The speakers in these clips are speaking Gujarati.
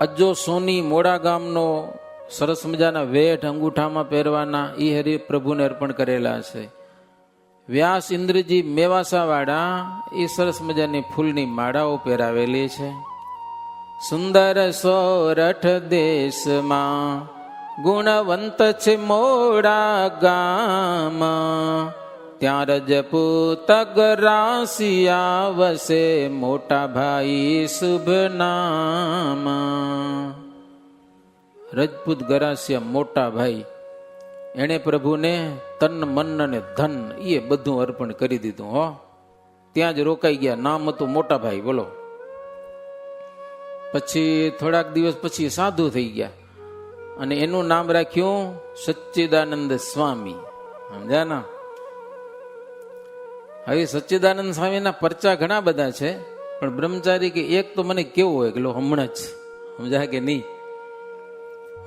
અજ્જો સોની મોડા ગામનો સરસ મજાના વેઠ અંગૂઠામાં પહેરવાના એ હરિપ્રભુને અર્પણ કરેલા છે. વ્યાસ ઇન્દ્રજી મેવાસાવાળા એ સરસ મજાની ફૂલની માળાઓ પહેરાવેલી છે. સુંદર સોરઠ દેશમાં ગુણવંત છે મોડા ગામ, ત્યાં રજપૂત રાશિયા વસે મોટા ભાઈ શુભ નામ. રજપૂત ગરાસિયા મોટા ભાઈ એણે પ્રભુને તન મન અને ધન એ બધું અર્પણ કરી દીધું. હો, ત્યાં જ રોકાઈ ગયા. નામ હતું મોટા ભાઈ. બોલો. પછી થોડાક દિવસ પછી સાધુ થઈ ગયા અને એનું નામ રાખ્યું સચ્ચિદાનંદ સ્વામી. સમજ્યા ના? હવે સચ્ચિદાનંદ સ્વામીના પરચા ઘણા બધા છે, પણ બ્રહ્મચારી કે એક તો મને કેવું હોય કે હમણાં જ સમજાય કે નહીં.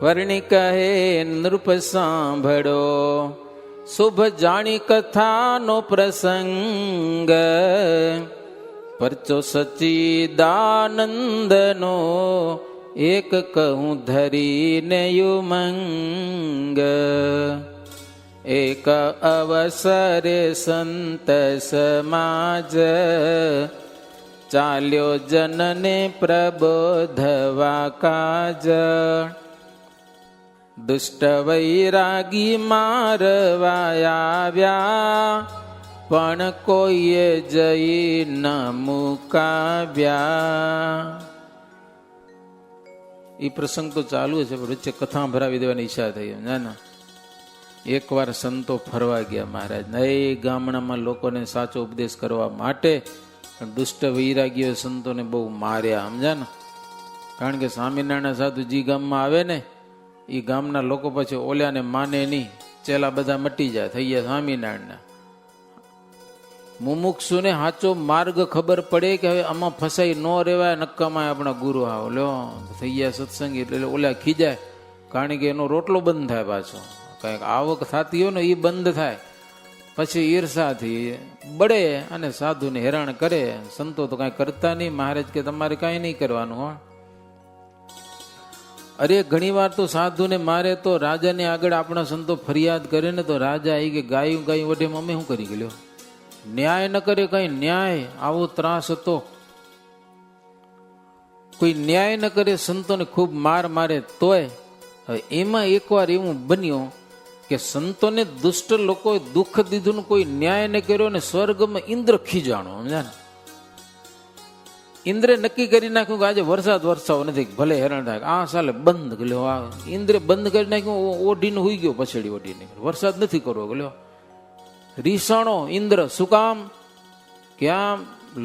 વર્ણિ કહે નૃપ સાંભળો, શુભ જાણી કથાનો પ્રસંગ, પરચો સચ્ચિદાનંદનો એક કહું ધરીને યુમંગ. એક અવસરે સંત સમાજ, ચાલ્યો જનને પ્રબોધવા કાજ. દુષ્ટ વૈરાગી મારવા આવ્યા, પણ કોઈએ જઈ ન મુકાવ્યા. એ પ્રસંગ તો ચાલુ છે, પણ વચ્ચે કથા ભરાવી દેવાની ઈચ્છા થઈ. ના, એકવાર સંતો ફરવા ગયા મહારાજ. એ ગામડામાં લોકોને સાચો ઉપદેશ કરવા માટે દુષ્ટ વૈરાગીઓ સંતોને બહુ માર્યા. સમજ્યા ને? કારણ કે સ્વામિનારાયણ સાધુ જે ગામમાં આવે ને એ ગામના લોકો પછી ઓલ્યાને માને નહીં. ચેલા બધા મટી જાય, થઈ ગયા સ્વામિનારાયણના. મુમુક્ષુને સાચો માર્ગ ખબર પડે કે હવે આમાં ફસાઈ ન રહેવાય, નક્કામાં આપણા ગુરુ આવો લ્યો થઈ ગયા સત્સંગી, એટલે ઓલા ખીજાય. કારણ કે એનો રોટલો બંધ થાય, પાછો કંઈક આવક થતી હોય ને એ બંધ થાય. પછી ઈર્ષાથી બળે અને સાધુને હેરાન કરે. સંતો તો કાંઈ કરતા નહીં. મહારાજ કે તમારે કાંઈ નહીં કરવાનું. હો, અરે ઘણી વાર તો સાધુને મારે તો રાજાને આગળ આપણા સંતો ફરિયાદ કરે ને તો રાજા આવી કે ગાયું ગાયું વઢે અમે શું કરી ગયો? ન્યાય ન કરે કઈ. ન્યાય આવો ત્રાસ હતો. કોઈ ન્યાય ન કરે, સંતોને ખૂબ માર મારે તોય. હવે એમાં એકવાર એવું બન્યું કે સંતોને દુષ્ટ લોકોએ દુઃખ દીધું ને કોઈ ન્યાય ન કર્યો ને સ્વર્ગમાં ઇન્દ્ર ખીજાણો. સમજ્યા ને? ઇન્દ્રે નક્કી કરી નાખ્યું કે આજે વરસાદ વરસાવો નથી, ભલે હેરાન થાય. આ સાલે બંધ ગયો. આ ઇન્દ્રે બંધ કરી નાખ્યું. ઓઢીને હુઈ ગયો, પછેડી ઓઢીને. વરસાદ નથી કરવો ગયો. રીસાણો ઇન્દ્ર. શું કામ? કે આ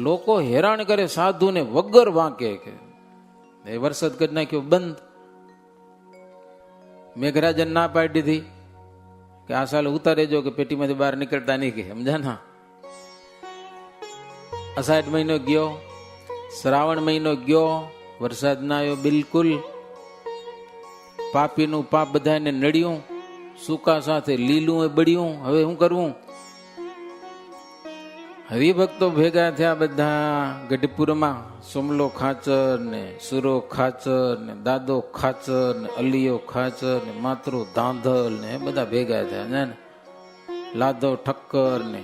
લોકો હેરાન કરે સાધુને વગર વાંકે. કે એ વરસાદ કરી નાખ્યો બંધ. મેઘરાજન ના પાડી દીધી કે આ સાલે ઉતારે જો કે પેટીમાંથી બહાર નીકળતા નહીં. કે સમજા ના? અષાઢ મહિનો ગયો, શ્રાવણ મહિનો ગયો, વરસાદ ના આવ્યો બિલકુલ. પાપીનું પાપ બધાને નડ્યું. સૂકા સાથે લીલું એ બળ્યું. હવે શું કરવું? હરિભક્તો ભેગા થયા બધા ગઢપુરમાં. સોમલો ખાચર ને સુરો ખાચર ને દાદો ખાચર ને અલિયો ખાચર ને માતરો ધાંધલ ને બધા ભેગા થયા ને. લાધવ ઠક્કર ને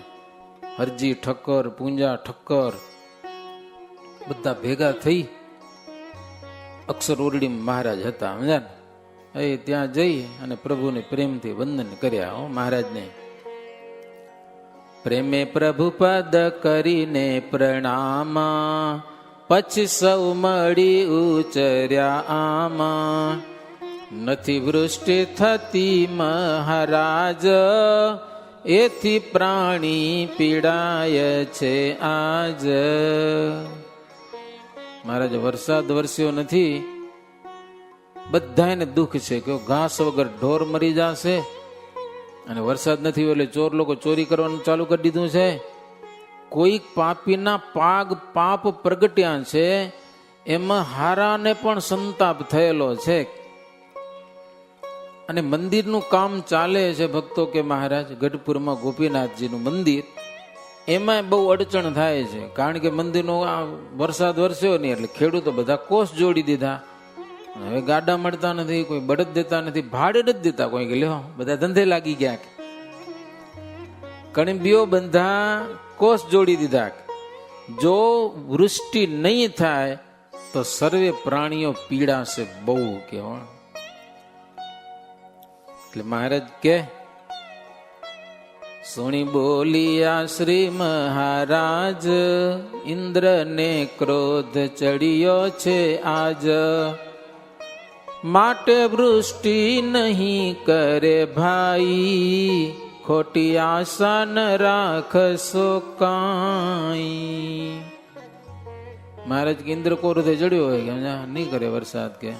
હરજી ઠક્કર, પૂંજા ઠક્કર બધા ભેગા થઈ અક્ષર ઓરડી મહારાજ હતા. સમજ્યા ને? એ ત્યાં જઈ અને પ્રભુને પ્રેમથી વંદન કર્યા. મહારાજને પ્રેમે પ્રભુ પદ કરીને પ્રણામ, પછી સૌ મળી ઉચર્યા આમાં. નથી વૃષ્ટિ થતી મહારાજ, એથી પ્રાણી પીડાય છે આજ. મહારાજ વરસાદ વરસ્યો નથી, બધાને દુઃખ છે કે ઘાસ વગર ઢોર મરી જશે. અને વરસાદ નથી એટલે ચોર લોકો ચોરી કરવાનું ચાલુ કરી દીધું છે. કોઈક પાપીના પાપ પ્રગટ્યા છે, એમાં હારાને પણ સંતાપ થયેલો છે. અને મંદિરનું કામ ચાલે છે. ભક્તો કે મહારાજ ગઢપુરમાં ગોપીનાથજીનું મંદિર, એમાં બહુ અડચણ થાય છે. કારણ કે મંદિરનો વરસાદ વરસ્યો નહીં એટલે ખેડૂતો બધા કોષ જોડી દીધા. હવે ગાડા મળતા નથી, કોઈ બળદ દેતા નથી, ભાડે નથી દેતા કોઈ, કે લ્યો બધા ધંધે લાગી ગયા. કણબીઓ બંધા કોષ જોડી દીધા. જો વૃષ્ટિ નહીં થાય તો સર્વે પ્રાણીઓ પીડાશે બહુ કેવા. એટલે મહારાજ કે સુણી બોલિયા શ્રી મહારાજ, ઇન્દ્રને ક્રોધ ચડ્યો છે આજ, માટે વૃષ્ટિ નહીં કરે ભાઈ, ખોટી આશા ન રાખશો કાંઈ. મહારાજ કે ઇન્દ્ર ક્રોધે ચડ્યો હોય કે નહીં કરે વરસાદ. કે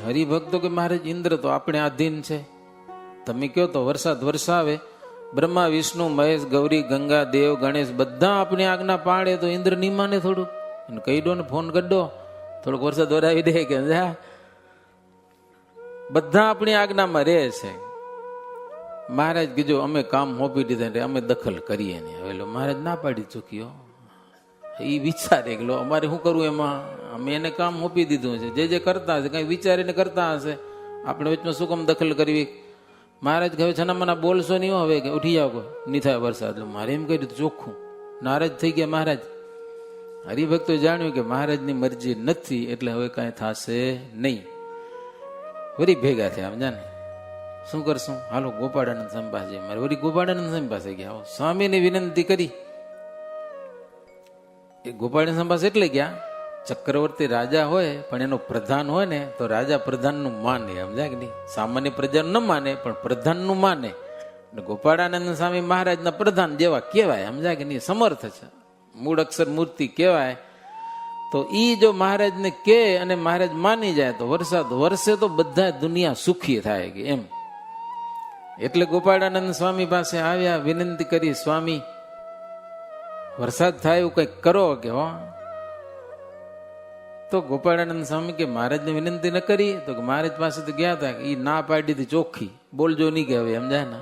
હરિભક્તો કે મહારાજ ઇન્દ્ર તો આપણે આધીન છે, તમે કહો તો વરસાદ વરસાવે. બ્રહ્મા વિષ્ણુ મહેશ ગૌરી ગંગા દેવ ગણેશ બધા આપણી આજ્ઞા પાડે તો ઇન્દ્ર ની માને થોડુંક. અને કહી દો ને, ફોન કરી દો, થોડોક વરસાદ વરાવી દે. કે બધા આપણી આજ્ઞામાં રહે છે. મહારાજ કીધું અમે કામ સોંપી દીધા, અમે દખલ કરીએ નહીં. હવે મહારાજ ના પાડી ચૂક્યો. એ વિચારે કે અમારે શું કરવું એમાં, અમે એને કામ સોંપી દીધું છે, જે કરતા હશે કઈ વિચારીને કરતા હશે, આપણે વચમાં શું કામ દખલ કરવી. મહારાજ કહે છનામના બોલશો નહીં, હવે કે ઉઠી જાવ, નહીં થાય વરસાદ. મારે એમ કહી દીધું ચોખ્ખું, નારાજ થઈ ગયા મહારાજ. હરિભક્તો જાણ્યું કે મહારાજની મરજી નથી, એટલે હવે કાંઈ થશે નહીં. વળી ભેગા થયા. સમજા ને શું કરશું, હાલો ગોપાળાનંદ સ્વામી પાસે. મારે વળી ગોપાળાનંદ સ્વામી પાસે ગયા, સ્વામીને વિનંતી કરી. એ ગોપાળાનંદ સ્વામી પાસે એટલે ગયા, ચક્રવર્તી રાજા હોય પણ એનો પ્રધાન હોય ને તો રાજા પ્રધાનનું માને. સમજાય કે નહીં, સામાન્ય પ્રજાનું ન માને પણ પ્રધાનનું માને. ગોપાળાનંદ સ્વામી મહારાજના પ્રધાન જેવા કહેવાય. સમજાય કે નહીં, સમર્થ છે, મૂળ અક્ષર મૂર્તિ કહેવાય. તો ઈ જો મહારાજને કે અને મહારાજ માની જાય તો વરસાદ વરસે તો બધા દુનિયા સુખી થાય કે એમ. એટલે ગોપાળાનંદ સ્વામી પાસે આવ્યા, વિનંતી કરી, સ્વામી વરસાદ થાય એવું કંઈક કરો કે હો. તો ગોપાળાનંદ સ્વામી કે મહારાજને વિનંતી ન કરી, તો મહારાજ પાસે તો ગયા હતા, એ ના પાડી હતી ચોખ્ખી, બોલજો નહીં કે હવે. સમજાય ને,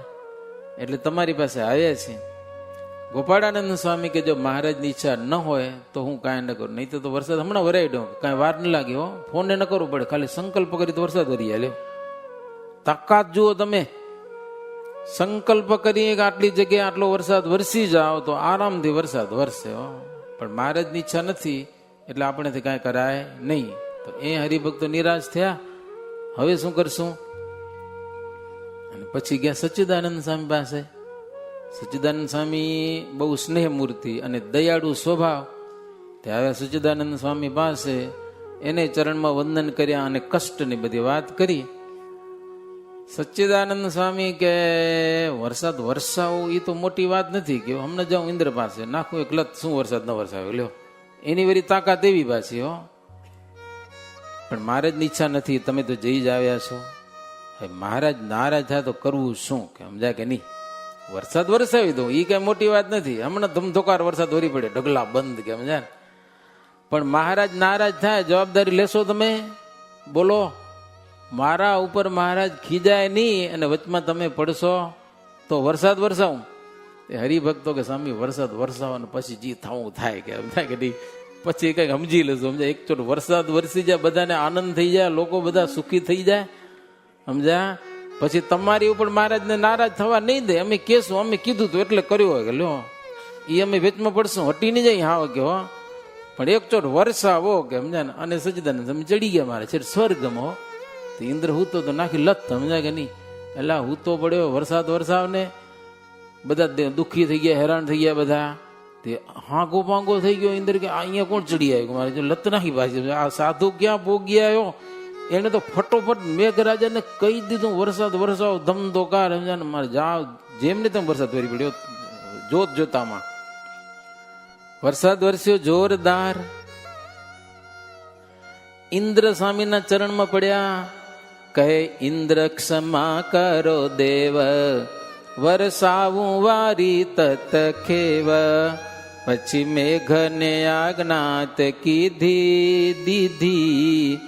એટલે તમારી પાસે આવ્યા છે. ગોપાળાનંદ સ્વામી કે જો મહારાજની ઈચ્છા ન હોય તો હું કાંઈ ન કરું, નહીં તો વરસાદ હમણાં વરાઈ દઉં, કાંઈ વાર ન લાગે હો, ફોન ન કરવું પડે, ખાલી સંકલ્પ કરી તો વરસાદ વરી આલ્યો. તાકાત જુઓ તમે, સંકલ્પ કરીએ કે આટલી જગ્યાએ આટલો વરસાદ વરસી જાઓ તો આરામથી વરસાદ વરસે હો. પણ મહારાજની ઈચ્છા નથી એટલે આપણેથી કાંઈ કરાય નહીં. તો એ હરિભક્તો નિરાશ થયા. હવે શું કરશું? અને પછી ગયા સચ્ચિદાનંદ સ્વામી પાસે. સચ્ચિદાનંદ સ્વામી બહુ સ્નેહ મૂર્તિ અને દયાળુ સ્વભાવ. ત્યાં આવ્યા સચ્ચિદાનંદ સ્વામી પાસે, એને ચરણમાં વંદન કર્યા અને કષ્ટની બધી વાત કરી. સચ્ચિદાનંદ સ્વામી કે વરસાદ વરસાવો એ તો મોટી વાત નથી, કે હમણાં જાઉં ઇન્દ્ર પાસે નાખું એક લત, શું વરસાદ ન વરસાવ્યો લ્યો, એની વળી તાકાત એવી પાછી હો. પણ મહારાજની ઈચ્છા નથી, તમે તો જઈ જ આવ્યા છો. મહારાજ નારાજ થાય તો કરવું શું, કે સમજાય કે નહીં. વરસાદ વરસાવી દઉં એ કઈ મોટી વાત નથી, હમણાં ધમધોકાર વરસાદ વરી પડે, ઢગલા બંધ, કે સમજાય. પણ મહારાજ નારાજ થાય, જવાબદારી લેશો તમે? બોલો, મારા ઉપર મહારાજ ખીજાય નહીં અને વચમાં તમે પડશો તો વરસાદ વરસાવું? એ હરિભક્તો કે સ્વામી વરસાદ વરસાવવાનું પછી જી થવું થાય, કે સમજાય કે નહીં, પછી કઈક સમજી લેશું. સમજાય, એક ચોટ વરસાદ વરસી જાય, બધાને આનંદ થઈ જાય, લોકો બધા સુખી થઈ જાય. સમજ્યા? પછી તમારી ઉપર મહારાજને નારાજ થવા નહીં દે. અમે કેશું, અમે કીધું તું એટલે કર્યું હોય કે લ્યો, એ અમે વેચમાં પડશું, હટી નહીં જાય હા કે હો. પણ એક ચોટ વરસાવો, કે સમજાય ને. અને સચ્ચિદાનંદ તમે ચડી ગયા મારે છે સ્વર્ગમાં હો. તો ઇન્દ્ર હૂતો તો નાખી લત, સમજાય કે નહીં. એટલે હૂતો પડ્યો વરસાદ વરસાવને, બધા દુઃખી થઈ ગયા, હેરાન થઈ ગયા બધા. તે હાંગો પાંગો થઈ ગયો. ઇન્દ્ર કે અહીંયા કોણ ચડી આવ્યું, મારે જો લત નાખી પાછી. આ સાધુ ક્યાં પોગી આવ્યો? એને તો ફટોફટ મેઘરાજાને કહી દીધું વરસાદ વરસાવ, ધમધોકાર. સમજાય ને, મારે જાઓ જેમને તેમ વરસાદ વરી પડ્યો. જોત જોતામાં વરસાદ વરસ્યો જોરદાર. ઇન્દ્ર સ્વામીના ચરણમાં પડ્યા, કહે ઇન્દ્ર ક્ષમા કરો દેવ, વરસાવું વારી તત ખેવ. પછી મેઘને આજ્ઞાત કીધી દીધી,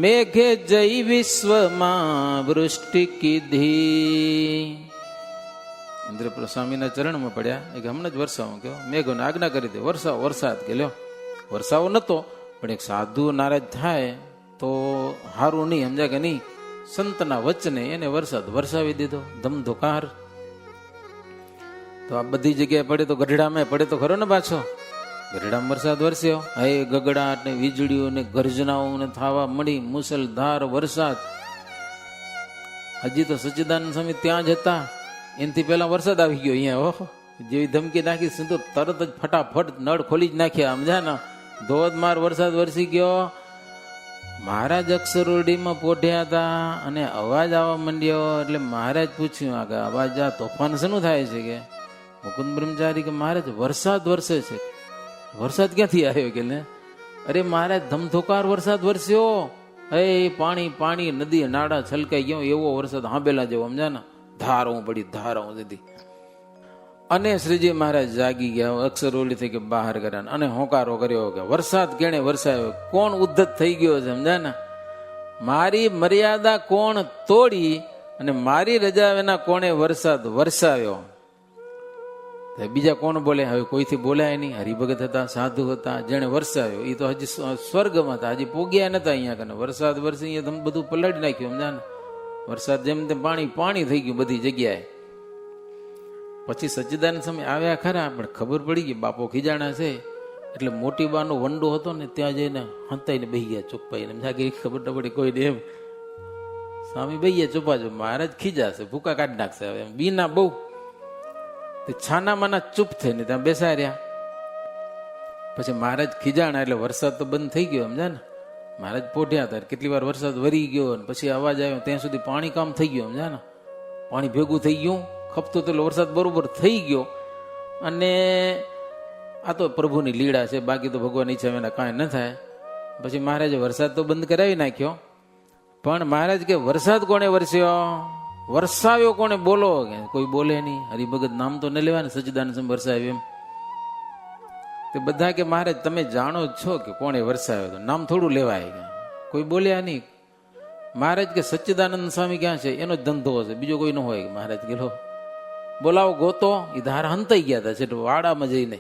મેઘે જય વિશ્વમાં વૃષ્ટિ કીધી. ઇન્દ્ર સ્વામીના ચરણમાં પડ્યા, કે હમણાં જ વરસાવું, કે મેઘોને આજ્ઞા કરી દે વરસાવો વરસાદ. કે લ્યો વરસાવો નતો, પણ એક સાધુ નારાજ થાય તો સારું નહીં, સમજ્યા કે નહીં? સંતના વચને એને વરસાદ વરસાવી દીધો ધમધોકાર. તો આ બધી જગ્યાએ પડે તો ગઢડામાં પડે તો ખરો ને પાછો. ગઢડામાં વરસાદ વરસ્યો, હવે ગગડાટ ને વીજળીઓ ને ગર્જનાઓ ને થવા મળી, મુસલધાર વરસાદ. હજી તો સચ્ચિદાનંદ સ્વામી ત્યાં જ હતા, એનાથી પહેલા વરસાદ આવી ગયો અહીંયા. ઓહો, જેવી ધમકી નાખી સિંધુ તરત જ ફટાફટ નળ ખોલી જ નાખ્યા, સમજ્યા ને? ધોધમાર વરસાદ વરસી ગયો. મહારાજ અક્ષરોડીમાં પોઢ્યા હતા અને અવાજ આવવા માંડ્યો. એટલે મહારાજ પૂછ્યું, આ અવાજ આ તોફાન શેનું થાય છે? કે મુકુંદ બ્રહ્મચારી કે મહારાજ વરસાદ વરસે છે. વરસાદ ક્યાંથી આવ્યો? કે અરે મહારાજ ધમધોકાર વરસાદ વરસ્યો, એ પાણી પાણી નદી નાળા છલકાઈ ગયો, એવો વરસાદ હાંભેલા જેવો, સમજ્યા ને? ધારું પડી, ધારું દીધી. અને શ્રીજી મહારાજ જાગી ગયા, અક્ષરોલી થઈ કે બહાર કર્યા અને હોંકારો કર્યો કે વરસાદ કેણે વરસાયો? કોણ ઉદ્ધત થઈ ગયો છે, સમજ્યા ને? મારી મર્યાદા કોણ તોડી અને મારી રજા વિના કોણે વરસાદ વરસાવ્યો? બીજા કોણ બોલે? હવે કોઈથી બોલાય નહીં. હરિભગત હતા, સાધુ હતા, જેને વરસાવ્યો એ તો હજી સ્વર્ગમાં હતા, હજી પોગ્યા નતા અહીંયા કને. વરસાદ વરસી અહીંયા તમે બધું પલળી નાખ્યું, સમજ્યા ને? વરસાદ જેમ તેમ પાણી પાણી થઈ ગયું બધી જગ્યાએ. પછી સચ્ચિદાનંદ સ્વામી આવ્યા ખરા, પણ ખબર પડી ગઈ બાપો ખીજાણા છે. એટલે મોટી બાનો વંડો હતો ને, ત્યાં જઈને હંતાઈને બેહી ગયા ચુપ્પાઈને. જાગીરી ખબર ન પડી કોઈને. એમ સ્વામી બેહી ગયા ચુપ્પા ચુપ. મહારાજ ખીજાશે, ભૂકા કાઢી નાખશે. હવે બીના બહુ છાનામાના ચૂપ થઈને ત્યાં બેસા રહ્યા. પછી મહારાજ ખીજાણા એટલે વરસાદ તો બંધ થઈ ગયો, સમજ્યા ને? મહારાજ પોઢ્યા હતા, કેટલી વાર વરસાદ વરી ગયો, પછી અવાજ આવ્યો, ત્યાં સુધી પાણી કામ થઈ ગયો, સમજ્યા ને? પાણી ભેગું થઈ ગયું, ખપતો તો વરસાદ બરોબર થઈ ગયો. અને આ તો પ્રભુની લીળા છે, બાકી તો ભગવાન ઈચ્છા વિના કાંઈ ન થાય. પછી મહારાજે વરસાદ તો બંધ કરાવી નાખ્યો, પણ મહારાજ કે વરસાદ કોને વરસ્યો? વરસાવ્યો કોને? બોલો. કે કોઈ બોલે નહીં. હરિભગત નામ તો ન લેવા ને, સચ્ચિદાનંદ સ્વામી વરસાવ્યો એમ. તે બધા કે મહારાજ તમે જાણો છો કે કોણે વરસાવ્યો? નામ થોડું લેવાય. કોઈ બોલ્યા નહીં. મહારાજ કે સચ્ચિદાનંદ સ્વામી ક્યાં છે? એનો જ ધંધો હશે, બીજો કોઈ ન હોય. મહારાજ કે લો બોલાવો, ગોતો. એ ધાર હંતાઈ ગયા હતા છે વાડામાં જઈને.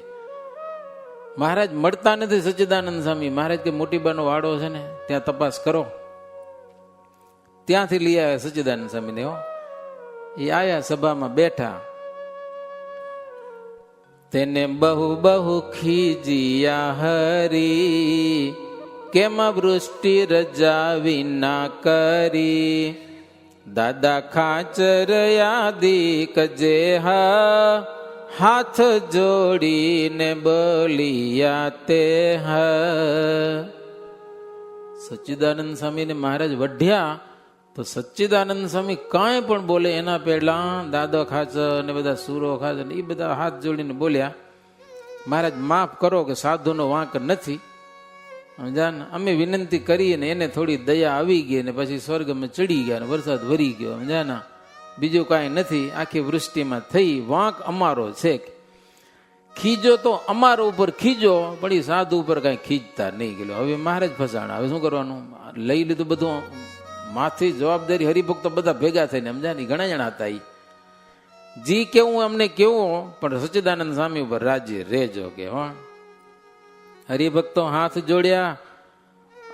મહારાજ મળતા નથી સચ્ચિદાનંદ સ્વામી. મહારાજ કે મોટી બાનો વાડો છે ને, ત્યાં તપાસ કરો. ત્યાંથી લઈ આવ્યા સચ્ચિદાનંદ સ્વામીને. એ આયા, સભામાં બેઠા. તેને બહુ બહુ ખીજિયા હરી, કેમાં વૃષ્ટિ રજા વિના કરી. દાદા ખાચર યાદી કજે હા, હાથ જોડીને બોલિયા તે હા. સચ્ચિદાનંદ સ્વામીને મહારાજ વઢ્યા તો સચ્ચિદાનંદ સ્વામી કાંઈ પણ બોલે એના પહેલા દાદા ખાચર ને બધા સુરો ખાચર એ બધા હાથ જોડીને બોલ્યા, મહારાજ માફ કરો કે સાધુનો વાંક નથી, સમજાન? અમે વિનંતી કરીને એને થોડી દયા આવી ગઈ ને પછી સ્વર્ગમાં ચડી ગયા ને વરસાદ વરી ગયો, સમજાના? બીજું કાંઈ નથી. આખી વૃષ્ટિમાં થઈ, વાંક અમારો છે. ખીજો તો અમારો ઉપર ખીજો, પણ એ સાધુ ઉપર કાંઈ ખીજતા નહીં ગયેલો. હવે મહારાજ ફસાણા. હવે શું કરવાનું? લઈ લીધું બધું માથી જવાબદારી. હરિભક્તો બધા ભેગા થઈને, સમજાય? ઘણા જણા હતા. જી કેવું અમને કેવું, પણ સચ્ચિદાનંદ સ્વામી ઉપર રાજી રેજો કે હો. હરિભક્તો હાથ જોડ્યા.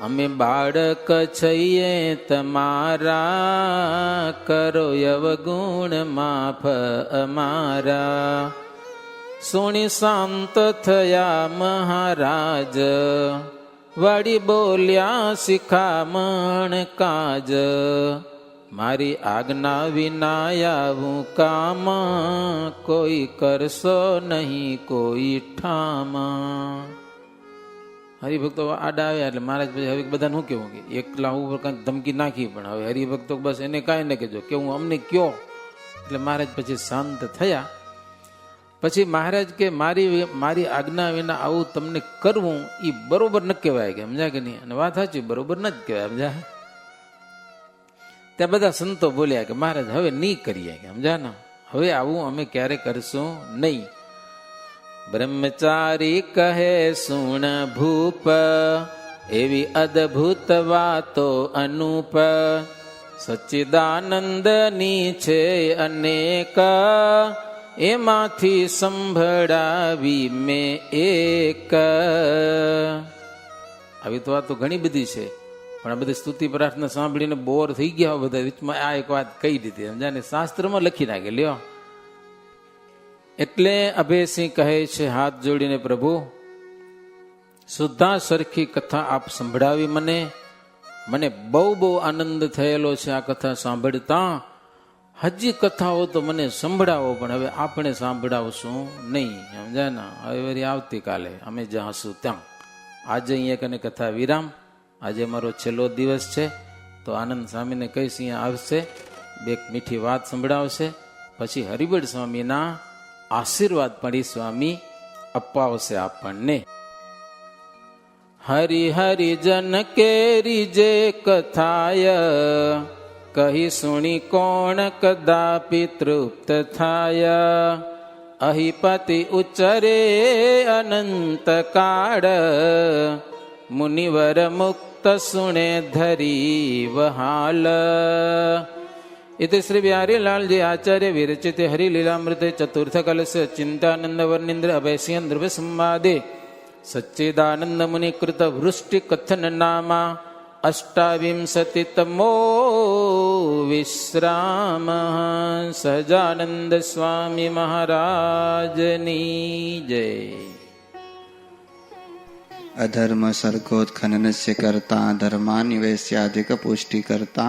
અમે બાળક છીએ તમારા, કરો અવગુણ માફ અમારા. સુણી શાંત થયા મહારાજ, વળી બોલ્યા શિખામણ કાજ. મારી આજ્ઞા વિના આવું કામ, કોઈ કરશો નહીં કોઈ ઠામ. હરિભક્તો આડા આવ્યા એટલે મહારાજ પછી હવે બધાને શું કેવું કે એકલા ઉપર કંઈક ધમકી નાખી, પણ હવે હરિભક્તો બસ એને કાંઈ ન કહેજો, કેવું અમને કયો. એટલે મહારાજ પછી શાંત થયા. પછી મહારાજ કે મારી આજ્ઞા વિના આવું તમને કરવું એ બરોબર ન કહેવાય, કે સમજા કે નહીં? અને વાત સાચી, બરોબર ન જ કહેવાય, સમજા? ત્યાં બધા સંતો બોલ્યા કે મહારાજ હવે નહીં કરીએ, કે સમજા ને? હવે આવું અમે ક્યારે કરશું નહીં. બ્રહ્મચારી કહે સુણ ભૂપ, એવી અદભુત વાતો અનુપ. સચ્ચિદાનંદની છે અનેક, એમાંથી સંભળાવી મેં એક. આવી તો વાતો ઘણી બધી છે, પણ આ બધી સ્તુતિ પ્રાર્થના સાંભળીને બોર થઈ ગયા બધા. વચમાં આ એક વાત કહી દીધી, સમજાને શાસ્ત્રમાં લખી નાખે લ્યો. એટલે અભયસિંહ કહે છે હાથ જોડીને, પ્રભુ સુદ્ધા સરખી કથા આપ સંભળાવી મને બહુ આનંદ થયેલો છે આ કથા સાંભળતા. હજી કથાઓ તો મને સંભળાવો, પણ હવે આપણે સાંભળાવશું નહીં, સમજાય ને. હવે વળી આવતીકાલે અમે જ્યાં હશું ત્યાં. આજે અહીંયા કને કથા વિરામ. આજે મારો છેલ્લો દિવસ છે, તો આનંદ સ્વામીને કહીશ અહીંયા આવશે, બે મીઠી વાત સંભળાવશે, પછી હરિબળ સ્વામીના આશીર્વાદ પણ સ્વામી અપાવશે આપણને. હરિ હરિજન કેરી જે કથાય, કહી સુણી કોણ કદાપી તૃપ્ત થાય. અહિપતિ ઉચ્ચરે અનંત કાળ, મુનિવર મુક્ત સુણે ધરી વહાલ. इति श्री बिहारी लाल जी आचार्य विरचित हरिलीलामृत चतुर्थ कलश चिंतानंद वर्णिंद्र अभयसिंह ध्रुव संवादे सच्चिदानंद मुनि कृत वृष्टि कथन नामा अष्टाविंशतितमो विश्राम. सहजानंद स्वामी महाराजनी जय. अधर्म सर्गोत्खननस्य कर्ता, धर्मान्वेष्याधिक पुष्टि करता,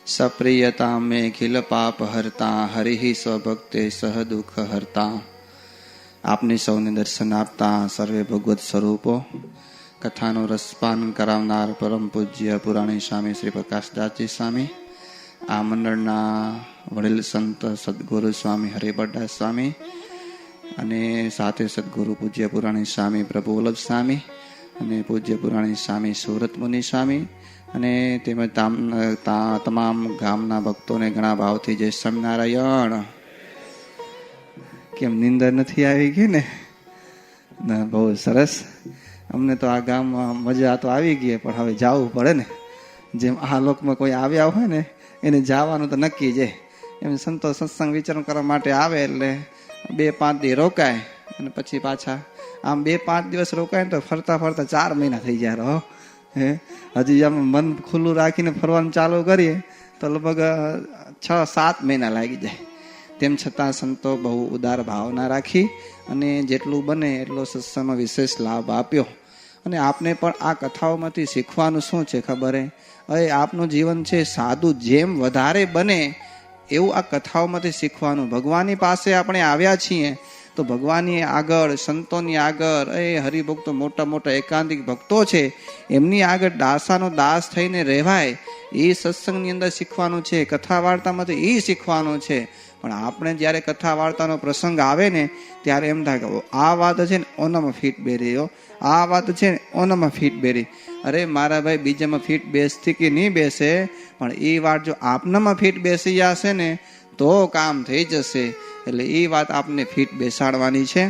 सप्रियता में खिल पाप हरता, हरिहि स्वभक्ते सह दुख हरता. આપની સૌને દર્શન આપતા સર્વે ભગવત સ્વરૂપો, કથાનો રસપાન કરાવનાર પરમ પૂજ્ય પુરાણી સ્વામી શ્રી પ્રકાશદાસજી સ્વામી, આ મંડળના વડીલ સંત સદગુરુ સ્વામી હરિબળદાસ સ્વામી, અને સાથે સદગુરુ પૂજ્ય પુરાણી સ્વામી પ્રભુ વલ્લભ સ્વામી, અને પૂજ્ય પુરાણી સ્વામી સુરત મુનિ સ્વામી, અને તેમજ તમામ ગામના ભક્તોને ઘણા ભાવથી જય સ્વામિનારાયણ. કેમ નિંદર નથી આવી ગઈ ને? ના, બહુ સરસ. અમને તો આ ગામમાં મજા તો આવી ગઈ, પણ હવે જવું પડે ને. જેમ આ લોકમાં કોઈ આવ્યા હોય ને એને જવાનું તો નક્કી છે. એમ સંતો સત્સંગ વિચરણ કરવા માટે આવે એટલે 2-5 દી રોકાય, અને પછી પાછા આમ 2-5 દિવસ રોકાય ને તો ફરતા ફરતા 4 મહિના થઈ જાય. રહો હજી આમ મન ખુલ્લું રાખીને ફરવાનું ચાલુ કરીએ તો લગભગ 6-7 મહિના લાગી જાય. તેમ છતાં સંતો બહુ ઉદાર ભાવના રાખી અને જેટલું બને એટલો સત્સંગમાં વિશેષ લાભ આપ્યો. અને આપને પણ આ કથાઓમાંથી શીખવાનું શું છે ખબર હે? હવે આપનું જીવન છે સાદું, જેમ વધારે બને એવું આ કથાઓમાંથી શીખવાનું. ભગવાનની પાસે આપણે આવ્યા છીએ તો ભગવાનની આગળ, સંતોની આગળ, હરિભક્તો મોટા મોટા એકાંતિક ભક્તો છે એમની આગળ દાસાનો દાસ થઈને રહેવાય, એ સત્સંગની અંદર શીખવાનું છે. કથા વાર્તામાંથી એ શીખવાનું છે. પણ આપણે જ્યારે કથા વાર્તાનો પ્રસંગ આવે ને ત્યારે એમ થાય કે આ વાત છે ને ઓનામાં ફીટ બેરી, આ વાત છે ને ઓનામાં ફીટ બેરી. અરે મારા ભાઈ, બીજામાં ફીટ બેસતી કે નહીં બેસે, પણ એ વાત જો આપનામાં ફીટ બેસી જશે ને તો કામ થઈ જશે. એટલે એ વાત આપને ફીટ બેસાડવાની છે.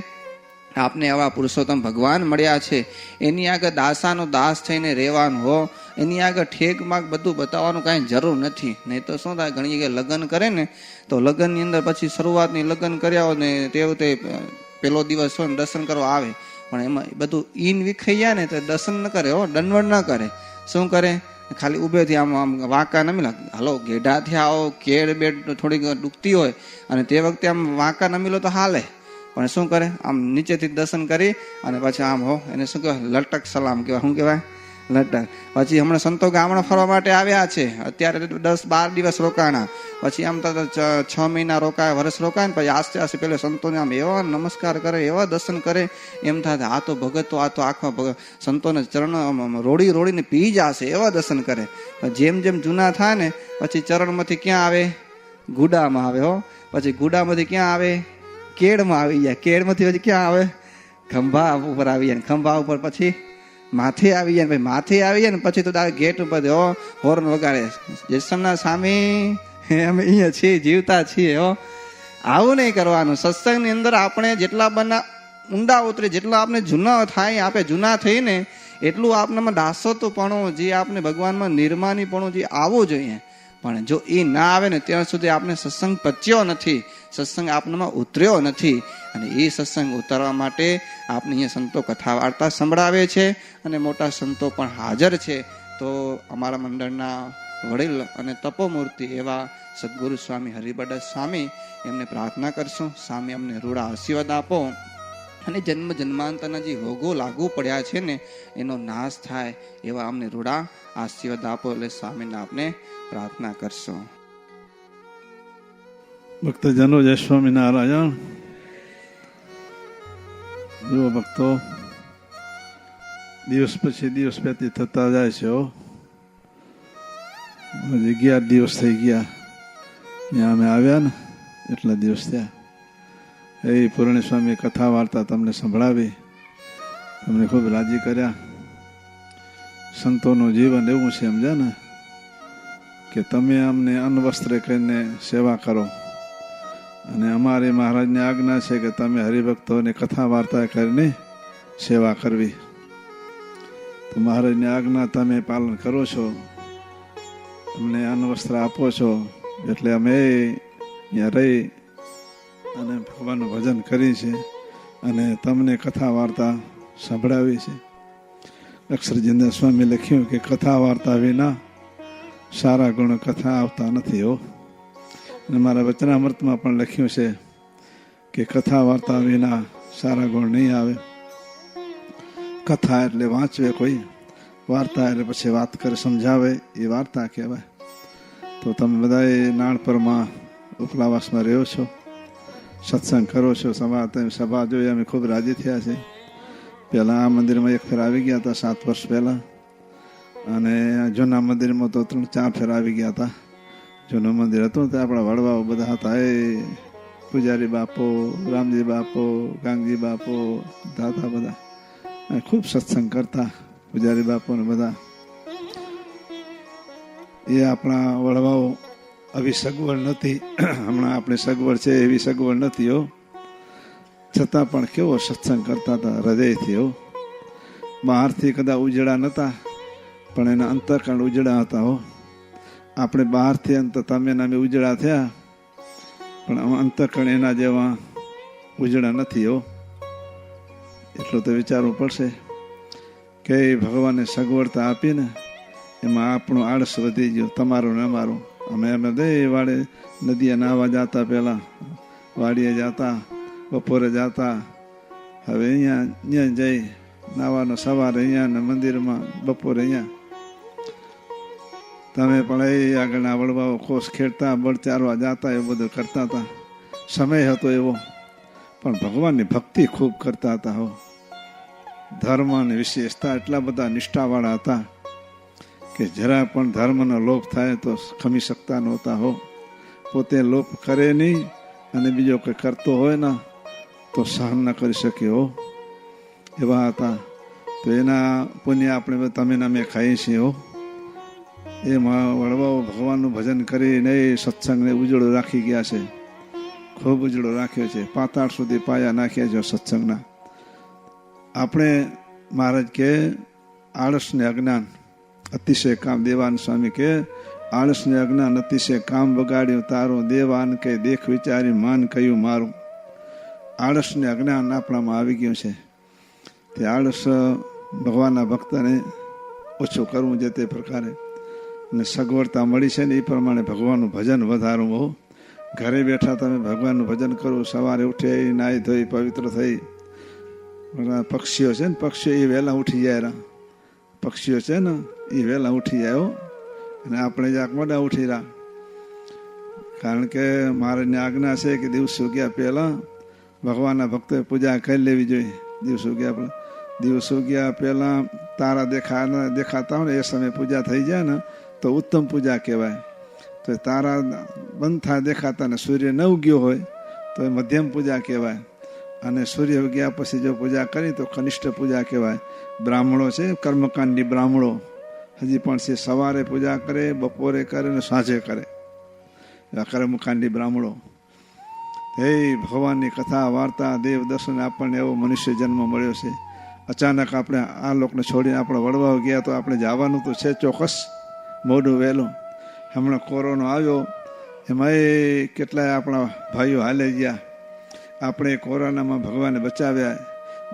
આપને આવા પુરુષોત્તમ ભગવાન મળ્યા છે, એની આગળ દાસાનો દાસ થઈને રહેવાનું હો. એની આગળ ઠેક માગ બધું બતાવવાનું કાંઈ જરૂર નથી. નહીં તો શું થાય, ઘણી જગ્યાએ લગ્ન કરે ને તો લગ્નની અંદર પછી શરૂઆતની લગ્ન કર્યા હોય ને તે પેલો દિવસ હોય ને દર્શન કરવા આવે, પણ એમાં બધું ઈન વિખાઈ જાય ને તો દર્શન ન કરે, દંડવડ ન કરે. શું કરે? ખાલી ઉભેથી આમ વાંકા નમી લાગે. હાલો ગેઢાથી આવો, કેળ બેડ થોડીક ડૂબતી હોય અને તે વખતે આમ વાંકા નમી લો તો હાલે, પણ શું કરે? આમ નીચેથી દર્શન કરી અને પછી આમ એને શું કહેવાય, લટક સલામ કહેવાય. શું કહેવાય? લટક. પછી હમણાં સંતો ગામડા ફરવા માટે આવ્યા છે, અત્યારે 10-12 દિવસ રોકાણા, પછી આમ તો 6 મહિના રોકાય, વર્ષ રોકાય ને પછી આસ્તે આસ્તે પેલે સંતોને આમ એવા નમસ્કાર કરે, એવા દર્શન કરે, એમ થાય આ તો ભગત, આ તો આખા સંતોને ચરણ રોડીને પી જશે, એવા દર્શન કરે. જેમ જેમ જૂના થાય ને પછી ચરણમાંથી ક્યાં આવે? ગુડામાં આવે. પછી ગુડામાંથી ક્યાં આવે? કેળમાં આવી જાય. કેળમાંથી પછી ક્યાં આવે? ખંભા ઉપર આવી જાય. ખંભા ઉપર પછી માથે આવી જાય. ભાઈ માથે આવી જાય ને પછી તો ગેટ ઉપર હોર્ન વગાડે, જયસમના સ્વામી અમે અહીંયા છીએ, જીવતા છીએ. આવું નહીં કરવાનું. સત્સંગની અંદર આપણે જેટલા બના ઊંડા ઉતરે, જેટલા આપણે જૂના થાય, આપણે જૂના થઈને એટલું આપણામાં દાસત્વપણું, જે આપણે ભગવાનમાં નિર્માનીપણું જે આવવું જોઈએ. પણ જો એ ના આવે ને ત્યાં સુધી આપણે સત્સંગ પચ્યો નથી, સત્સંગ આપણામાં ઉતર્યો નથી. અને એ સત્સંગ ઉતારવા માટે આપને અહીંયા સંતો કથા વાર્તા સંભળાવે છે અને મોટા સંતો પણ હાજર છે. તો અમારા મંડળના વડીલ અને તપોમૂર્તિ એવા સદગુરુ સ્વામી હરિભદ્ર સ્વામી એમને પ્રાર્થના કરશું, સ્વામી અમને રૂડા આશીર્વાદ આપો અને જન્મ જન્માંતરના જે રોગો લાગુ પડ્યા છે ને એનો નાશ થાય એવા અમને રૂડા આશીર્વાદ આપો. એટલે સ્વામીને આપને પ્રાર્થના કરશું. ભક્તજનો જય સ્વામિનારાયણ. જુઓ ભક્તો, દિવસ પછી દિવસ વ્યતીત થતા જાય છે. 11 દિવસ થઈ ગયા ત્યાં અમે આવ્યા ને, એટલા દિવસ થયા. એ પૂર્ણ સ્વામી કથા વાર્તા તમને સંભળાવી, તમને ખૂબ રાજી કર્યા. સંતોનું જીવન એવું છે સમજ્યા ને, કે તમે અમને અન્વસ્ત્રે કરીને સેવા કરો અને અમારી મહારાજની આજ્ઞા છે કે તમે હરિભક્તોને કથા વાર્તા કરીને સેવા કરવી. તો મહારાજની આજ્ઞા તમે પાલન કરો છો, અમને અન્વસ્ત્ર આપો છો, એટલે અમે અહીંયા રહી અને ભગવાનનું ભજન કરી છે અને તમને કથા વાર્તા સંભળાવી છે. અક્ષરજિંદર સ્વામી લખ્યું કે કથા વાર્તા વિના સારા ગુણ કથા આવતા નથી હો. અને મારા વચનામૃતમાં પણ લખ્યું છે કે કથા વાર્તા વિના સારા ગુણ નહીં આવે. કથા એટલે વાંચવે કોઈ, વાર્તા એટલે પછી વાત કરે સમજાવે, એ વાર્તા કહેવાય. તો તમે બધાએ નાણપરમાં ઉપલાવાસમાં રહ્યો છો, સત્સંગ કરો છો, સભા જોઈ અમે ખૂબ રાજી થયા છે. પહેલાં આ મંદિરમાં એક ફેર આવી ગયા હતા 7 વર્ષ પહેલાં, અને જૂના મંદિરમાં તો 3-4 ફેર આવી ગયા હતા. જૂનું મંદિર હતું ત્યાં આપણા વડવાઓ બધા હતા, એ પૂજારી બાપો, રામજી બાપો, ગાંગજી બાપો હતા બધા, ખૂબ સત્સંગ કરતા પૂજારી બાપો ને બધા. એ આપણા વડવાઓ આવી સગવડ નથી, હમણાં આપણી સગવડ છે એવી સગવડ નથી હો, છતાં પણ કેવો સત્સંગ કરતા હતા હૃદયથી હો. બહારથી કદાચ ઉજળા નહોતા પણ એના અંતરકરણ ઉજળા હતા હો. આપણે બહારથી તમે નામે ઉજળા થયા પણ અંતરકરણ એના જેવા ઉજળા નથી હો. એટલું તો વિચારવું પડશે કે ભગવાને સગવડતા આપીને એમાં આપણું આળસ વધી ગયું, તમારું ને અમારું. અમે દે વાડે નદીએ નાહવા જતા, પહેલાં વાડીએ જતા, બપોરે જતા, હવે અહીંયા જઈ નાવાનો સવારે અહીંયા ને મંદિરમાં બપોરે અહીંયા. તમે પણ એ આગળના વડવાઓ ખોશ ખેડતા, બળચારવા જતા, એવું બધું કરતા હતા. સમય હતો એવો, પણ ભગવાનની ભક્તિ ખૂબ કરતા હતા હો. ધર્મની વિશેષતા એટલા બધા નિષ્ઠાવાળા હતા કે જરા પણ ધર્મનો લોપ થાય તો ખમી શકતા નહોતા હો. પોતે લોપ કરે નહીં અને બીજો કોઈ કરતો હોય ને તો સહન ન કરી શકે હો, એવા હતા. તો એના પુણ્ય આપણે તમે અમે ખાઈએ છીએ હો. એમાં વડવાઓ ભગવાનનું ભજન કરીને સત્સંગને ઉજળો રાખી ગયા છે, ખૂબ ઉજળો રાખ્યો છે. પાતાળ સુધી પાયા નાખ્યા છે સત્સંગના. આપણે મહારાજ કે આળસને અજ્ઞાન અતિશય કામ, દેવાન સ્વામી કે આળસને અજ્ઞાન અતિશય કામ બગાડ્યું તારું, દેવાન કે દેખ વિચારી માન કહ્યું મારું. આળસને અજ્ઞાન આપણામાં આવી ગયું છે. તે આળસ ભગવાનના ભક્તને ઓછું કરવું જે તે પ્રકારે, અને સગવડતા મળી છે ને એ પ્રમાણે ભગવાનનું ભજન વધારવું હો. ઘરે બેઠા તમે ભગવાનનું ભજન કરો, સવારે ઉઠે નાહી ધોઈ પવિત્ર થઈ. પક્ષીઓ છે ને, પક્ષીઓ એ વહેલા ઉઠી જાય, પક્ષીઓ છે ને એ વહેલા ઉઠી જાય હો, અને આપણે જ્યાં મોડા ઉઠી રહ્યા. કારણ કે મારાની આજ્ઞા છે કે દિવસ ઉગ્યા પહેલાં ભગવાનના ભક્તોએ પૂજા કરી લેવી જોઈએ. દિવસ ઉગ્યા પહેલાં તારા દેખાતા હોય ને એ સમયે પૂજા થઈ જાય ને તો ઉત્તમ પૂજા કહેવાય. તો તારા બંધ થાય દેખાતા ને સૂર્ય ન ઉગ્યો હોય તો એ મધ્યમ પૂજા કહેવાય, અને સૂર્ય ઉગ્યા પછી જો પૂજા કરી તો કનિષ્ઠ પૂજા કહેવાય. બ્રાહ્મણો છે કર્મકાંડી બ્રાહ્મણો હજી પણ છે, સવારે પૂજા કરે, બપોરે કરે ને સાંજે કરે, કર્મકાંડી બ્રાહ્મણો. હે ભગવાનની કથા વાર્તા દેવ દર્શન આપણને એવો મનુષ્ય જન્મ મળ્યો છે. અચાનક આપણે આ લોકને છોડીને આપણે વડવાઓ ગયા તો આપણે જવાનું તો છે ચોક્કસ, મોડું વહેલું. હમણાં કોરોના આવ્યો એમાં એ કેટલાય આપણા ભાઈઓ હાલે ગયા. આપણે કોરોનામાં ભગવાને બચાવ્યા,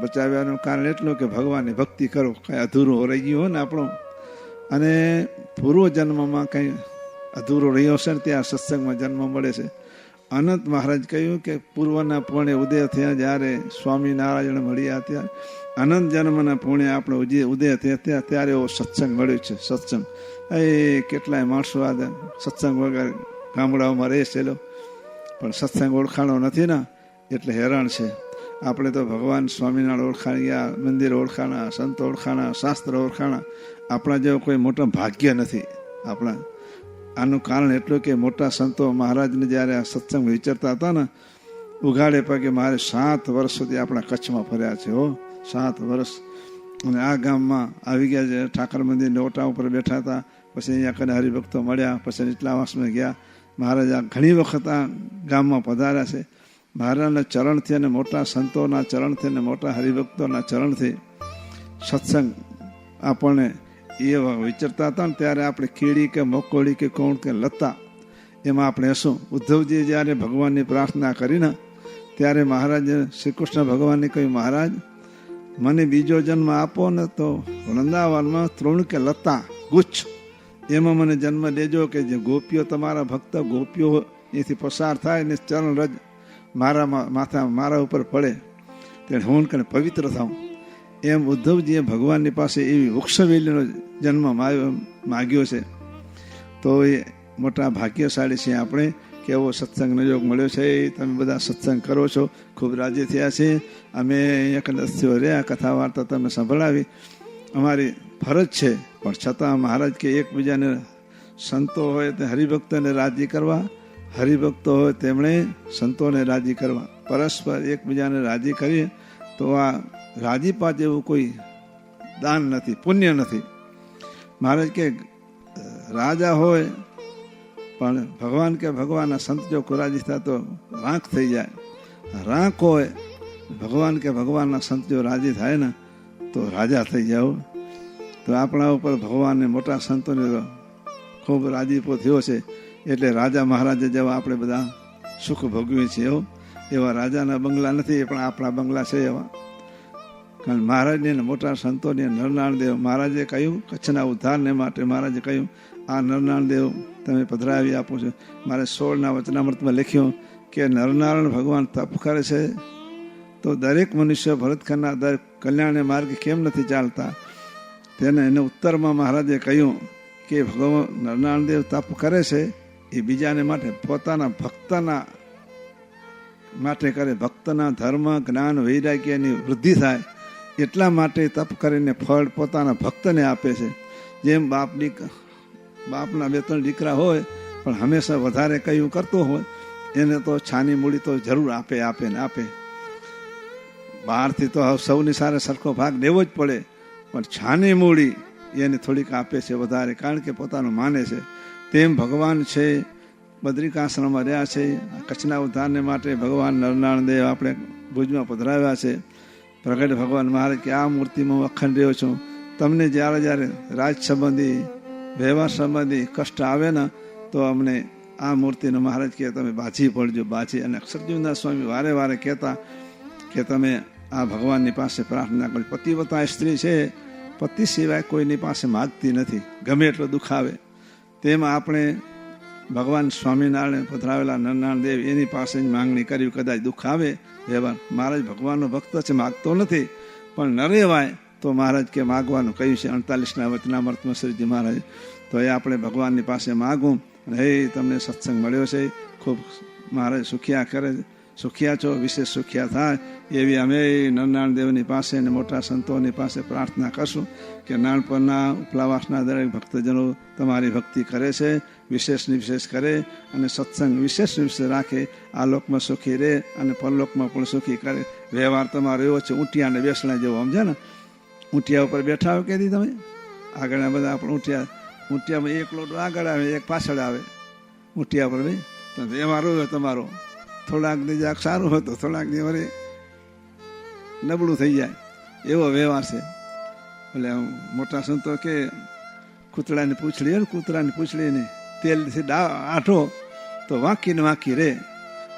બચાવ્યાનું કારણ એટલું કે ભગવાનની ભક્તિ કરો, કંઈ અધૂરું રહી ગયું હોય ને આપણું, અને પૂર્વ જન્મમાં કંઈ અધૂરો રહ્યો છે ને ત્યાં સત્સંગમાં જન્મ મળે છે. અનંત મહારાજ કહ્યું કે પૂર્વના પુણ્ય ઉદય થયા, જ્યારે સ્વામિનારાયણ મળ્યા ત્યારે અનંત જન્મના પુણ્ય આપણે ઉદય થયા ત્યારે એવો સત્સંગ મળ્યો છે. સત્સંગ એ કેટલાય માણસો આ સત્સંગ વગર ગામડાઓમાં રહે છે, પણ સત્સંગ ઓળખાણો નથી ને એટલે હેરાન છે. આપણે તો ભગવાન સ્વામિનારાયણ ઓળખાણ ગયા, મંદિર ઓળખાણા, સંતો ઓળખાણા, શાસ્ત્ર ઓળખાણા. આપણા જેવો કોઈ મોટો ભાગ્ય નથી આપણા. આનું કારણ એટલું કે મોટા સંતો મહારાજને જ્યારે આ સત્સંગ વિચારતા હતા ને, ઉઘાડે પગે મારે 7 વર્ષ સુધી આપણા કચ્છમાં ફર્યા છે. 7 વર્ષ. અને આ ગામમાં આવી ગયા છે. ઠાકર મંદિરના ઓટા ઉપર બેઠા હતા, પછી અહીંયા કને હરિભક્તો મળ્યા, પછી નીચલાવાસમાં ગયા. મહારાજ આ ઘણી વખત આ ગામમાં પધાર્યા છે. મહારાજના ચરણથી અને મોટા સંતોના ચરણથી અને મોટા હરિભક્તોના ચરણથી સત્સંગ આપણને એ વિચારતા હતા ને ત્યારે આપણે કીડી કે મકોડી કે કોણ કે લતા એમાં આપણે હશું. ઉદ્ધવજી જ્યારે ભગવાનની પ્રાર્થના કરીને ત્યારે મહારાજે શ્રી કૃષ્ણ ભગવાનને કહ્યું, મહારાજ મને બીજો જન્મ આપો ને તો વૃંદાવનમાં તૃણ કે લતા ગુચ્છ એમાં મને જન્મ દેજો, કે જે ગોપીઓ તમારા ભક્ત ગોપીઓ એથી પસાર થાય ને ચરણ રજ મારા ઉપર પડે ત્યારે હું કને પવિત્ર થાઉં. એમ ઉદ્ધવજીએ ભગવાનની પાસે એવી વૃક્ષવેલીનો જન્મ માગ્યો છે. તો એ મોટા ભાગ્યશાળી છે આપણે કે એવો સત્સંગનો યોગ મળ્યો છે. તમે બધા સત્સંગ કરો છો, ખૂબ રાજી થયા છે. અમે અહીંયા કદાચ રહ્યા, કથા વાર્તા તમે સંભળાવી, અમારી ફરજ છે. પણ છતાં મહારાજ કે એકબીજાને સંતો હોય તે હરિભક્તોને રાજી કરવા, હરિભક્તો હોય તેમણે સંતોને રાજી કરવા. પરસ્પર એકબીજાને રાજી કરીએ તો આ રાજીપા જેવું કોઈ દાન નથી, પુણ્ય નથી. મહારાજ કે રાજા હોય પણ ભગવાન કે ભગવાનના સંત જો રાજી થાય તો રાંક થઈ જાય. રાંક હોય ભગવાન કે ભગવાનના સંત જો રાજી થાય ને તો રાજા થઈ જાઓ. તો આપણા ઉપર ભગવાનને મોટા સંતોને ખૂબ રાજીપો થયો છે એટલે રાજા મહારાજા જેવા આપણે બધા સુખ ભોગવીએ છીએ. એવા રાજાના બંગલા નથી, પણ આપણા બંગલા છે એવા. કારણ મહારાજને મોટા સંતોને નરનારાયણ દેવ મહારાજે કહ્યું, કચ્છના ઉદ્ધારને માટે મહારાજે કહ્યું, આ નરનારાયણ દેવ તમે પધરાવી આપો છો. મારે 16ના વચનામૃતમાં લખ્યું કે નરનારાયણ ભગવાન તપ કરે છે તો દરેક મનુષ્ય ભરતખંડના દરેક કલ્યાણને માર્ગે કેમ નથી ચાલતા. તેને એને ઉત્તરમાં મહારાજે કહ્યું કે ભગવાન નરનારાયણ દેવ તપ કરે છે એ બીજાને માટે, પોતાના ભક્તના માટે કરે. ભક્તના ધર્મ જ્ઞાન વૈરાગ્યની વૃદ્ધિ થાય એટલા માટે તપ કરીને ફળ પોતાના ભક્તને આપે છે. જેમ બાપના 2-3 દીકરા હોય પણ હંમેશા વધારે કયું કરતો હોય એને તો છાની મૂડી તો જરૂર આપે ને આપે. બહારથી તો સૌની સારે સરખો ભાગ દેવો જ પડે, પણ છાની મૂડી એને થોડીક આપે છે વધારે, કારણ કે પોતાનું માને છે. તેમ ભગવાન છે બદ્રિકાશ્રમમાં રહ્યા છે. કચ્છના ઉદ્ધારને માટે ભગવાન નરનારાયણ દેવ આપણે ભુજમાં પધરાવ્યા છે. પ્રગટ ભગવાન મહારાજ કે આ મૂર્તિમાં હું અખંડ રહ્યો છું. તમને જ્યારે રાજ સંબંધી વ્યવહાર સંબંધી કષ્ટ આવે ને તો અમને આ મૂર્તિનો મહારાજ કહે તમે બાજી પડજો, બાજી. અને અક્ષરજીવના સ્વામી વારે વારે કહેતા કે તમે આ ભગવાનની પાસે પ્રાર્થના કરો. પતિવ્રતા સ્ત્રી છે, પતિ સિવાય કોઈની પાસે માગતી નથી, ગમે એટલો દુઃખ આવે. તેમાં આપણે ભગવાન સ્વામિનારાયણ પધરાવેલા નરનારાયણ દેવ એની પાસે જ માંગણી કરી. કદાચ દુઃખ આવે વ્યવહાર, મહારાજ ભગવાનનો ભક્ત છે, માગતો નથી, પણ ન રહેવાય તો મહારાજ કે માગવાનું કહ્યું છે 48ના વચનામૃતમાં શ્રીજી મહારાજ. તો એ આપણે ભગવાનની પાસે માગું. અને હે તમને સત્સંગ મળ્યો છે, ખૂબ મહારાજ સુખિયા કરે, સુખિયા છો, વિશેષ સુખિયા થાય એવી અમે નરનારાયણ દેવની પાસે અને મોટા સંતોની પાસે પ્રાર્થના કરશું કે નાનપણના ઉપલાવાસના દરેક ભક્તજનો તમારી ભક્તિ કરે છે, વિશેષની વિશેષ કરે અને સત્સંગ વિશેષ રાખે. આ લોકમાં સુખી રહે અને પરલોકમાં પણ સુખી કરે. વ્યવહાર તમારો એવો છે ઊંટિયાને બેસણા જેવો, સમજે ને? ઊંટિયા ઉપર બેઠા હોય કહેતી તમે, આગળ બધા આપણે ઊંટિયામાં એક લોટો આગળ આવે, એક પાછળ આવે. ઊંટિયા પર ભાઈ તો વ્યવહાર હોય તમારો, થોડાક દી સારું હોય તો થોડાક દી વળી નબળું થઈ જાય, એવો વ્યવહાર છે. એટલે મોટા સંતો કે કૂતરાની પૂંછડીને તેલથી આઠો તો વાંકીને વાંકી રહે.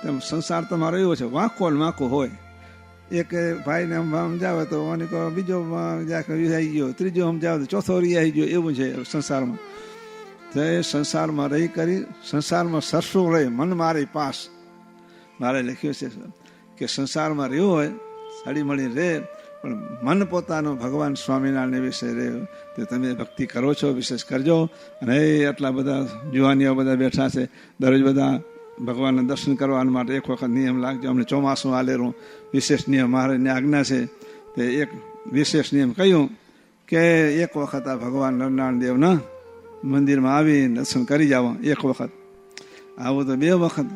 તેમ સંસાર તમારો એવો છે વાંકો ને વાંકો હોય. એક ભાઈને સમજાવે તો મને કહો બીજો આવી ગયો, ત્રીજો સમજાવે તો ચોથો આવી ગયો. એવું છે સંસારમાં. તો એ સંસારમાં રહી કરી સંસારમાં સરસું રહે મન મારી પાસ. મારે લખ્યું છે કે સંસારમાં રહ્યું હોય હળી મળી રહે, પણ મન પોતાનું ભગવાન સ્વામિનારાયણ વિશે રહે. તો તમે ભક્તિ કરો છો, વિશેષ કરજો. અને આટલા બધા જુવાનીઓ બધા બેઠા છે, દરરોજ બધા ભગવાનના દર્શન કરવા માટે એક વખત નિયમ લાગજો. અમને ચોમાસું આલેલું વિશેષ નિયમ મહારાજની આજ્ઞા છે. તે એક વિશેષ નિયમ કહ્યું કે એક વખત આ ભગવાન નરનારાયણ દેવના મંદિરમાં આવી દર્શન કરી જાવ. એક વખત આવું તો 2 વખત,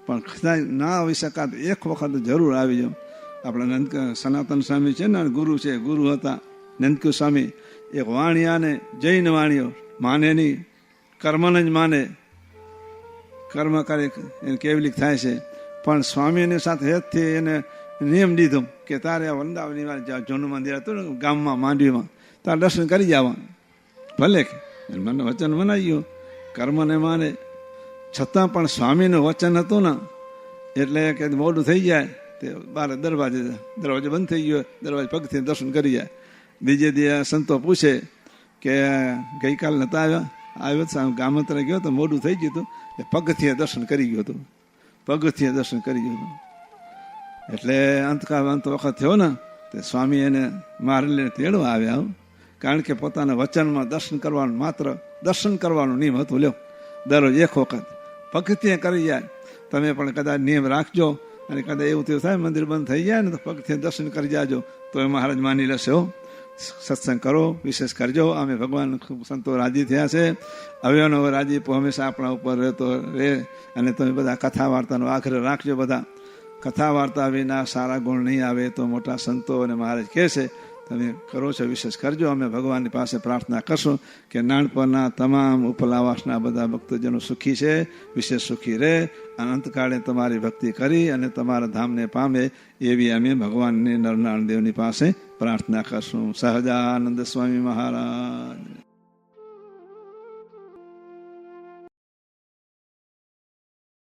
પણ કદાચ ના આવી શકાત એક વખત જરૂર આવી જાવ. આપણા નંદ સનાતન સ્વામી છે ને, ગુરુ છે, ગુરુ હતા નંદકુ સ્વામી. એક વાણિયાને જૈન વાણીઓ માને નહીં, કર્મને જ માને, કર્મ કરે એને કેવલિક થાય છે. પણ સ્વામીની સાથે હેતથી એને નિયમ દીધો કે તારે આ વૃંદાવની વાર જૂનું મંદિર હતું ને ગામમાં માંડવીમાં, તારે દર્શન કરી જવા. ભલે કે મને વચન મનાવ્યું, કર્મને માને, છતાં પણ સ્વામીનું વચન હતું ને એટલે કે મોડું થઈ જાય તે બાર દરવાજો બંધ થઈ ગયો, દરવાજે પગથી દર્શન કરી જાય. બીજે દિવસ સંતો પૂછે કે ગઈકાલ નતા આવ્યો ગામંત્ર ગયો તો મોડું થઈ ગયું હતું, પગથિયે દર્શન કરી ગયો હતો, પગથિયે દર્શન કરી ગયો હતો. એટલે અંત વખત થયો ને તે સ્વામી એને મારી તેડવા આવ્યા. કારણ કે પોતાના વચનમાં દર્શન કરવાનું, માત્ર દર્શન કરવાનું નિયમ હતું. લ્યો દરરોજ એક વખત પગથિયે કરી જાય. તમે પણ કદાચ નિયમ રાખજો, અને કદાચ એવું તેવું થાય મંદિર બંધ થઈ જાય ને તો પગથિયે દર્શન કરી જાજો, તો એ મહારાજ માની લેશે. સત્સંગ કરો, વિશેષ કરજો. અમે ભગવાન ખૂબ સંતો રાજી થયા છે. હવે રાજીપો હંમેશા આપણા ઉપર રહેતો રહે. અને તમે બધા કથા વાર્તાનો આગ્રહ રાખજો. બધા કથા વાર્તા વિના સારા ગુણ નહીં આવે, તો મોટા સંતો અને મહારાજ કહે છે તમે કરો છો, વિશેષ કરજો. અમે ભગવાનની પાસે પ્રાર્થના કરશું કે નાનપણના તમામ ઉપલાવાસના બધા ભક્તજનો સુખી છે, વિશેષ સુખી રહે, અનંતકાળે તમારી ભક્તિ કરી અને તમારા ધામને પામે એવી અમે ભગવાનની નરનારાયણ દેવની પાસે પ્રાર્થના કરશું. સહજાનંદ સ્વામી મહારાજ.